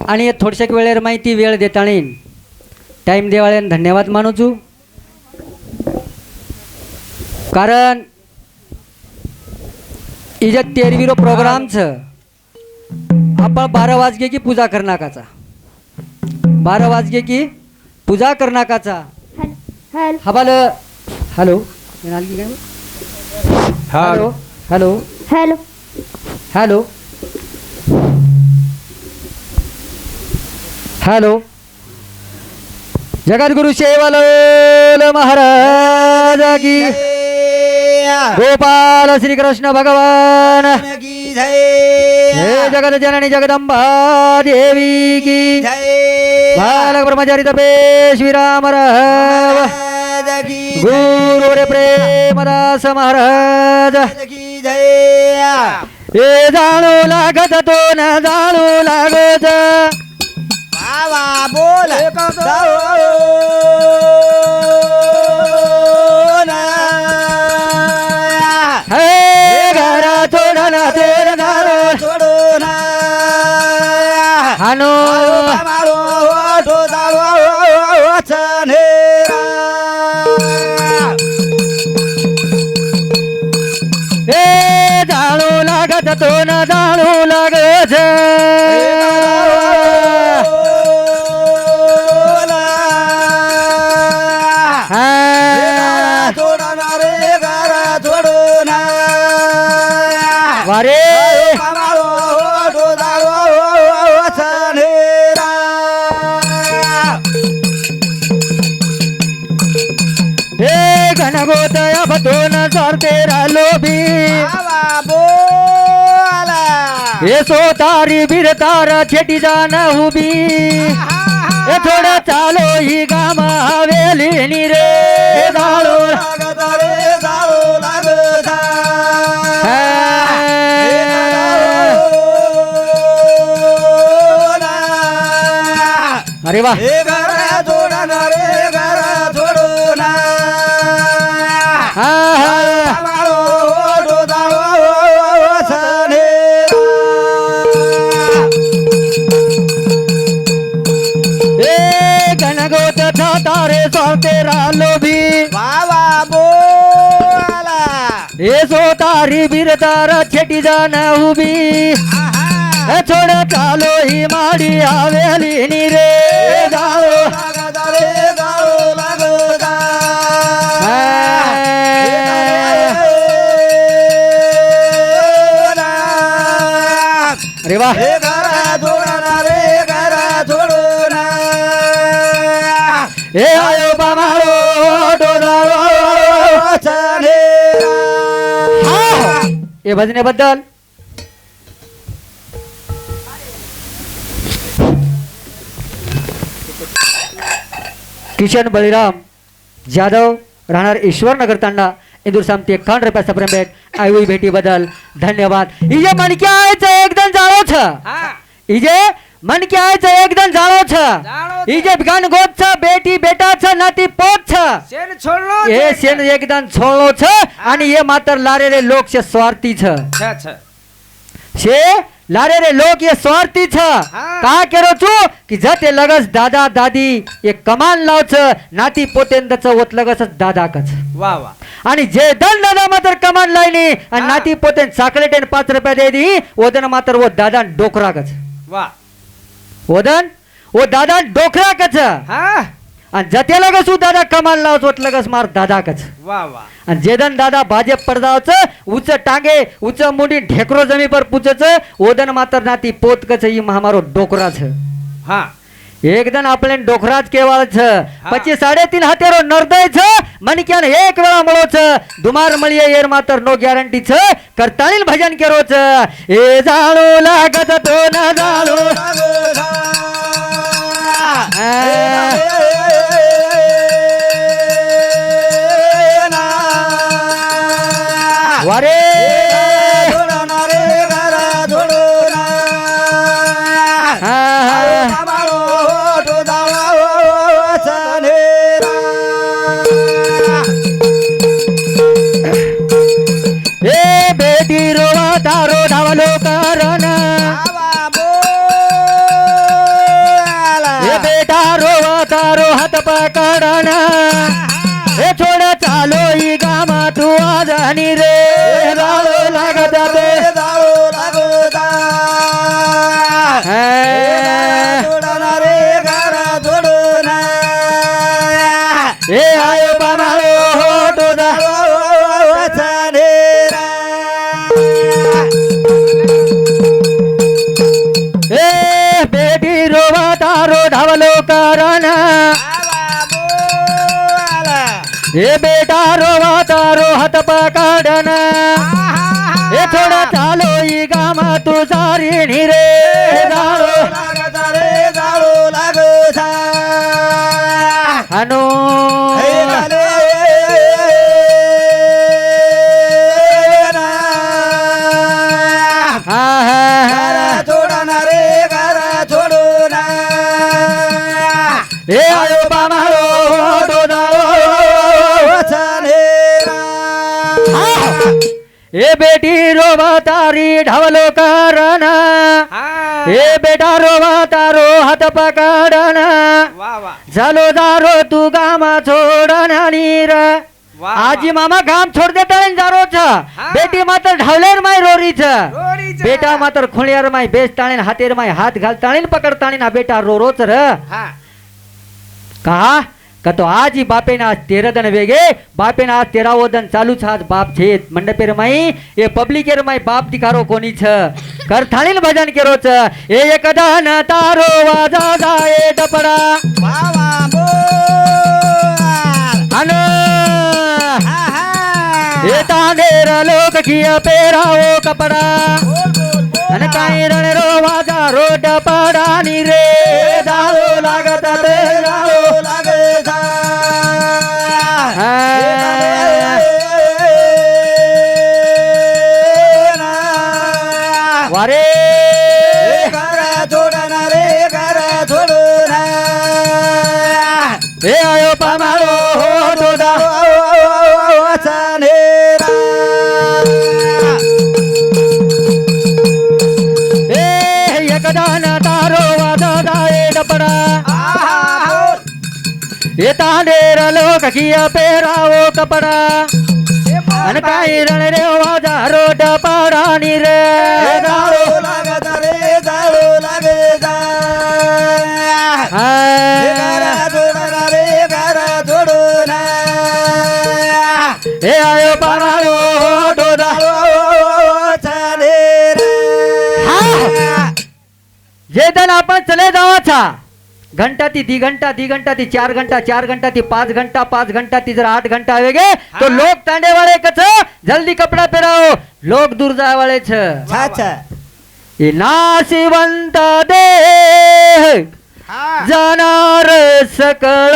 आणि थोडशा वेळेर माहिती वेळ देताणी टाइम देवाळ्यान धन्यवाद मानू छू कारण इजे 13वीरो प्रोग्राम छ आपण 12 वाजगे की पूजा करनाकाचा 12 वाजगे की पूजा करनाकाचा हवाल hello hello hello hello hello hello Jagadguru Sevalal Maharaj की गोपाल श्री कृष्ण भगवान की जय हे जगत जननी जगदंबा देवी की बालक ब्रह्मचारी तपेश विराम राव की गुरु रे प्रेमदास महाराज की जय हे जाणू लागत तो न जाणू लागत बाबा बोल हे घरा थोडा ना तेर दारो छोडून हानो मारो तो दारो वचनेरा हे जाणू लागत तो न जाणू लागत वारे हे घनगोतया बतोन सरतेरा लोभी हे सोतारी बिरतार छेटी जान उभी हे थोडं चालो ही गाम हवेली नी रे दाळो अरे वा हा हा हे घनगोत तारे तेरा लोभी बाबा बोला हे सोतारी बिरतार छेटी जान उभी हे थोडं चालो ही माडी हवेली नी रे दाळो अरे वा हे आयो बामाळो डोलाळो हे भजनेबद्दल किशन बळीराम जाधव राहणार ईश्वरनगर तांडा इंदूर सामती 51 रुपयाचा प्रेम भेट आई भेटी बदल धन्यवाद इजे मनक्याचं एकदम जाळो छ इजे मनक्याचं एकदम जाळो छ इजे गण गोत छ बेटी बेटा छ नाती पोत छ हे सेन एकदम छोळो छ आणि ये मात्र लारे रे लोक से स्वार्थी छ शे लारे रे लोक ये स्वार्थी छ का केरो छु की जते लगस दादा दादी ये कमान लाव छ नाती पोतेंदच ओत लगस दादा कच वा वा आणि जे दन दादा मात्र कमान लायनी आणि नाती पोतेन चॉकलेट 5 रुपये दे दी ओदन मात्र वो दादा डोकरा कच वा ओदन वो दादा डोकरा कच आणि जते लगस दादा कमान लाव ओत लगस मार दादा कच वा वा आणि जेदन दादा भाजप पडदावच उच टांगे उच मुंडी ढेकरो जमी पर पूछच ओदन मात्र नाती पोत कच ही महामारो डोकरा छ हा एकदम आपले डोकराज केवळ छ પછી 3.5 हतेरो नरदय छ मनक्यान एक वेळा મળો छ दुमार મળીએ एर मात्र नो गॅरंटी छ करताळील भजन केरो छ ए जाळो लागत तो न जाळो वारे बेटी रोवा तारो धावलो कारण ए बेटा रोवा तारो हात पकडना हे छोड चालो ई गामा तू आज आणि रे जाळो लागत ते जाळो लागता सोडना रे घरा सोडून हे आयो पामाळो होतो दा वचनेरा ए बेटी रोवा तारो धावलो कारण हे बेटा रोवा तारो हात पकडन हे थोडं चालो ई गामा तू सारी रे जाळो लागता रे जाळो लागता हनो हे झाले हा हा घरा हा सोडना रे घरा सोडून हे आयो पामाळो होतो जाळो वचनेरा हे बेटी रोवा तारी ढावलो कारण हे बेटा रोवा तारो हात पकडन वा वा झालो दारो तू गामा छोडन नीर आजी मामा गाम छोड देता जारोच बेटी मात्र ढावलेर माय रोरीच बेटा मात्र खोळ्यार माय बेस ताणीन हातेर माय हात घाल ताणीन पकड ताणीन हा बेटा रोरोच र कहा का तो आज ही बापे आज 13 दन वेगे बापे आज 13 दन चालू छ आज बाप छेत मंडपेर माई ये पब्लिकेर माई बाप दिखारो कोणी छ कर थाळीन भजन केरो छ ए एक दान तारो वाजा जाए डपडा वा वा बोल अन हा हा ए तानेर लोक किया पेराओ कपडा बोल अन काय रण रो वाजा रो डपडा नी रे दारो लागत ते जाळो लागता वारे घरा सोडना रे घरा सोडून हे आयो पामाळो होतो दा वचनेरा हे एकदान तारो वाजा जाए डपडा हे तांडेर लोक किया पेराओ कपडा अन काही रण रे वाजा रोड पाडानी रे जाळो लागता रे जाळो लागता घरा सोडना रे घरा सोडून हे आयो पामाळो होतो दा जे दन आपण चले जावाचा घंटा ती 2 घंटा 2 घंटा ती 4 घंटा 4 घंटा ती 5 घंटा 5 घंटा ती जर 8 घंटा आवेगे तो लोग तांडे वाले कच जल्दी कपड़ा पहनाओ लोग दूर जाए वाले छ अच्छा ये नासिवंत देह जाणार सकळ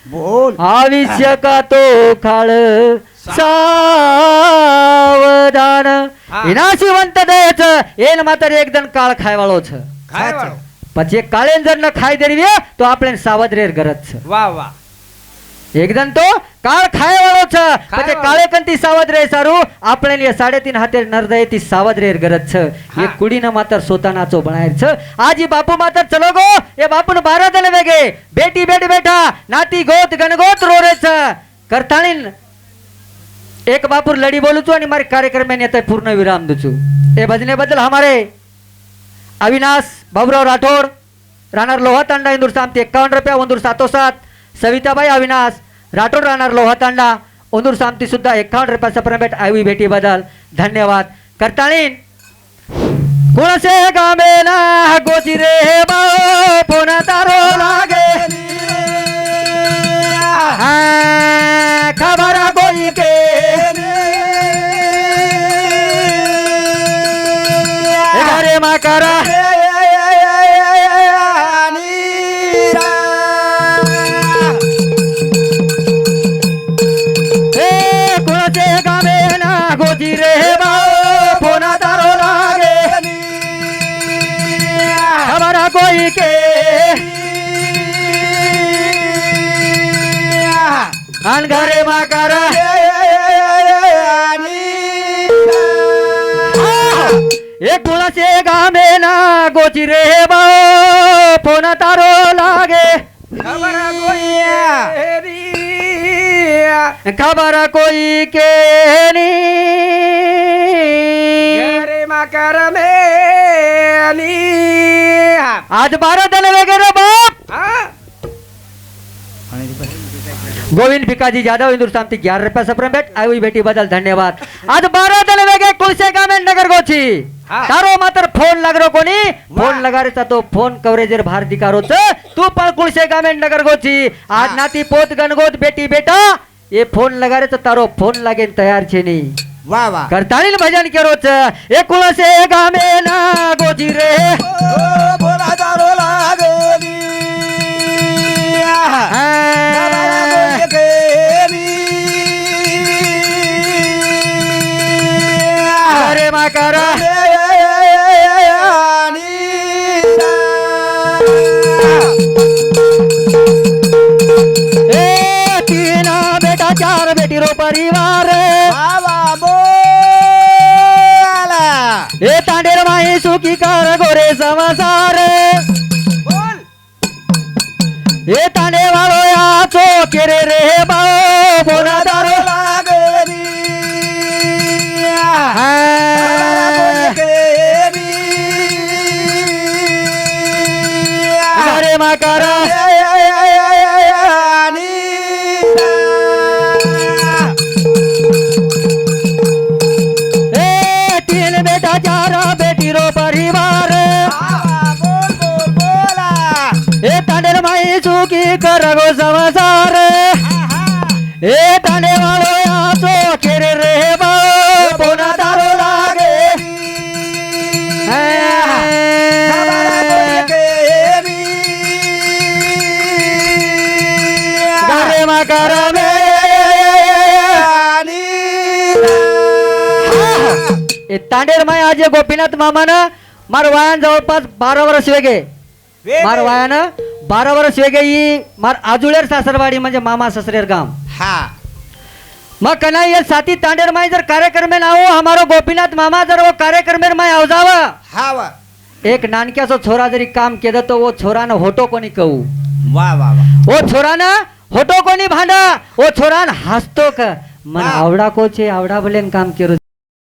बोल आयुष्य का तो काळ सावधान ये नासिवंत देह छ एन मात्र एकदम काळ खायवाळो छ પછી કાળે જર ન ખાઈ દેવી તો આપણે સાવધ રેર ગરજ છે વાહ વાહ એકદમ તો કાળ ખાય વાળો છે પછી કાળે કંતી સાવધ રહે સારું આપણે લે 3.5 હાથે નરદયથી સાવધ રેર ગરજ છે એ કુડીના માતર સોતા નાચો બનાય છે આજી બાપુ માતર ચલો ગો એ બાપુને ભારત ને વેગે બેટી બેટી બેઠા નાતી ગોત ગણગોત રો રે છે કરતાણીન एक बापूर लड़ी बोलू छू आणि मारे कार्यक्रम में नेता पूर्ण विराम दू छू ए भजने बदल हमारे अविनाश बाबूराव राठोड राहणार लोहा तांडा इंदूर सामती 51 रुपया उंदूर 707 सविताबाई अविनाश राठोड राहणार लोहा तांडा उंदूर सामती सुद्धा 51 रुपयाचा पेमेंट आई भेटी बदल धन्यवाद करताळीन कोणसे गामेला गोची रे बाओ पुन्हा तारो लागे खबर कोई के घरे मा करा कोणाचे गावे ना गोची रे बाओ पुन्हा तारो लागे खबर कोई के अन घरे मा करा एक कोणाचे गावे ना गोची रे बाओ खबर कोई के नी रे माकर मेली आज 12 दिन वगैरे बाप गोविंद भिकाजी जाधव हिंदुस्तान 11 रुपया सप्रम भेट आई हुई भेटी बदल धन्यवाद आज 12 दिन वेगे कुलसे गामे नगर गोची तारो मात्र फोन लागरो कोणी फोन लगारेचा तो फोन कव्हरेजर भार दिकारोच तू पण कुलसे गामे नगर गोची आज नाती पोत गणगोत बेटी बेटा ये फोन लगारेचा तारो फोन लागेन तयार छे नी वा वा करताळील भजन केरोच ए कुलसे गामे ना गोची रे बोला दारो लागली अरे माकारा ए तीन बेटा 4 बेटी रो परिवार ए तांडेर माही सुखी कर गोरे संसार ए तांडे वालो या चोकेरे रे बाओ बोला दारो अरे माकारा ए 3 बेटा 4 बेटी रो परिवार ए तांडेर माई सुखी कर गो संसार ए तांडे वालो या चोकेरे रे बाओ बोला दारो लागे अरे माकारा ए तांडेर माय आज गोपीनाथ मामानं मार वायान जवळपास 12 वर्ष वेगे मार वायानं 12 वर्ष वेगे ही मार आजुळेर सासरवाडी म्हणजे मामा ससरेर गाम मग कनाई ये साथी तांडेर माय जर कार्यक्रम में ना हो हमारो गोपीनाथ मामा जर वो कार्यक्रम में माय आवजावा एक नानक्याचो छोरा जरी काम केलं तो वो छोरानं होटो कोणी कहू वा वा वा ओ छोरानं होटो कोणी भांडा ओ छोरान हसतो का मन आवडा कोचे आवडा बोलेन काम केरो